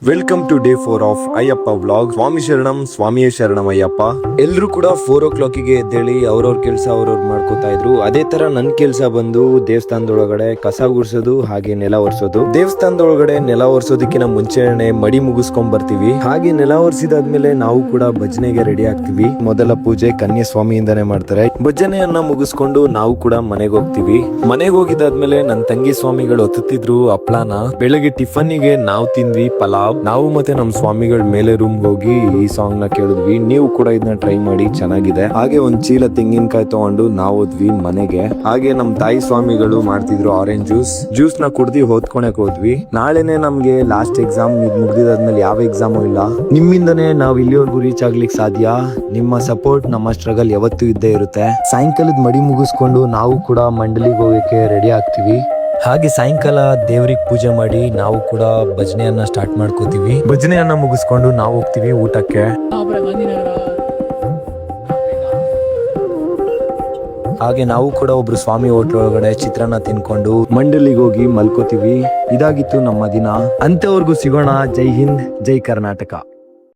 Welcome to day 4 of Ayyappa vlog. Swami ಶರಣಂ, ಸ್ವಾಮಿಯೇ ಶರಣಂ ಅಯ್ಯಪ್ಪ. ಎಲ್ರು ಕೂಡ 4 o'clock ಎದ್ದೇಳಿ ಅವ್ರವ್ರ ಕೆಲಸ ಅವ್ರವ್ರು ಮಾಡ್ಕೋತಾ ಇದ್ರು. ಅದೇ ತರ ನನ್ ಕೆಲ್ಸ ಬಂದು ದೇವಸ್ಥಾನದೊಳಗಡೆ ಕಸ ಗುಡ್ಸೋದು ಹಾಗೆ ನೆಲ ಒರೆಸೋದು. ದೇವಸ್ಥಾನದೊಳಗಡೆ ನೆಲ ಒರೆಸೋದಕ್ಕಿಂತ ಮುಂಚೆನೆ ಮಡಿ ಮುಗಿಸ್ಕೊಂಡ್ ಬರ್ತೀವಿ. ಹಾಗೆ ನೆಲ ಒರೆಸಿದಾದ್ಮೇಲೆ ನಾವು ಕೂಡ ಭಜನೆಗೆ ರೆಡಿ ಆಗ್ತೀವಿ. ಮೊದಲ ಪೂಜೆ ಕನ್ಯಾಸ್ವಾಮಿಯಿಂದಾನೆ ಮಾಡ್ತಾರೆ. ಭಜನೆಯನ್ನ ಮುಗಿಸ್ಕೊಂಡು ನಾವು ಕೂಡ ಮನೆಗೆ ಹೋಗ್ತೀವಿ. ಮನೆಗೆ ಹೋಗಿದಾದ್ಮೇಲೆ ನನ್ ತಂಗಿ ಸ್ವಾಮಿಗಳು ಒತ್ತುತ್ತಿದ್ರು ಹಪ್ಳಾನ. ಬೆಳಗ್ಗೆ ಟಿಫನ್ನಿಗೆ ನಾವು ತಿಂದ್ವಿ ಪಲಾವ್. ನಾವು ಮತ್ತೆ ನಮ್ ಸ್ವಾಮಿಗಳ ಮೇಲೆ ರೂಮ್ ಹೋಗಿ ಈ ಸಾಂಗ್ ನ ಕೇಳಿದ್ವಿ. ನೀವು ಕೂಡ ಇದನ್ನ ಟ್ರೈ ಮಾಡಿ, ಚೆನ್ನಾಗಿದೆ. ಹಾಗೆ ಒಂದ್ ಚೀಲ ತೆಂಗಿನಕಾಯಿ ತಗೊಂಡು ನಾವು ಹೋದ್ವಿ ಮನೆಗೆ. ಹಾಗೆ ನಮ್ ತಾಯಿ ಸ್ವಾಮಿಗಳು ಮಾಡ್ತಿದ್ರು ಆರೆಂಜ್ ಜ್ಯೂಸ್ ನ ಕುಡ್ದಿ ಓದ್ಕೊಳಕ್ ಹೋದ್ವಿ. ನಾಳೆನೆ ನಮ್ಗೆ ಲಾಸ್ಟ್ ಎಕ್ಸಾಮ್. ಇದ್ ಮುಗ್ದಿದಾದ್ಮೇಲೆ ಯಾವ ಎಕ್ಸಾಮು ಇಲ್ಲ. ನಿಮ್ಮಿಂದನೇ ನಾವ್ ಇಲ್ಲಿವರೆಗೂ ರೀಚ್ ಆಗ್ಲಿಕ್ಕೆ ಸಾಧ್ಯ. ನಿಮ್ಮ ಸಪೋರ್ಟ್, ನಮ್ಮ ಸ್ಟ್ರಗಲ್ ಯಾವತ್ತೂ ಇದ್ದೇ ಇರುತ್ತೆ. ಸಾಯಂಕಾಲದ ಮಡಿ ಮುಗಿಸ್ಕೊಂಡು ನಾವು ಕೂಡ ಮಂಡಲಿಗೆ ಹೋಗಕ್ಕೆ ರೆಡಿ ಆಗ್ತೀವಿ. ಹಾಗೆ ಸಾಯಂಕಾಲ ದೇವ್ರಿಗೆ ಪೂಜೆ ಮಾಡಿ ನಾವು ಕೂಡ ಭಜನೆಯನ್ನ ಸ್ಟಾರ್ಟ್ ಮಾಡ್ಕೋತೀವಿ. ಭಜನೆಯನ್ನ ಮುಗಿಸ್ಕೊಂಡು ನಾವು ಹೋಗ್ತೀವಿ ಊಟಕ್ಕೆ. ಹಾಗೆ ನಾವು ಕೂಡ ಒಬ್ರು ಸ್ವಾಮಿ ಹೋಟ್ಲ್ ಒಳಗಡೆ ಚಿತ್ರಾನ್ನ ತಿನ್ಕೊಂಡು ಮಂಡಲಿಗೆ ಹೋಗಿ ಮಲ್ಕೋತೀವಿ. ಇದಾಗಿತ್ತು ನಮ್ಮ ದಿನ. ಅಂತವರೆಗೂ ಸಿಗೋಣ. ಜೈ ಹಿಂದ್, ಜೈ ಕರ್ನಾಟಕ.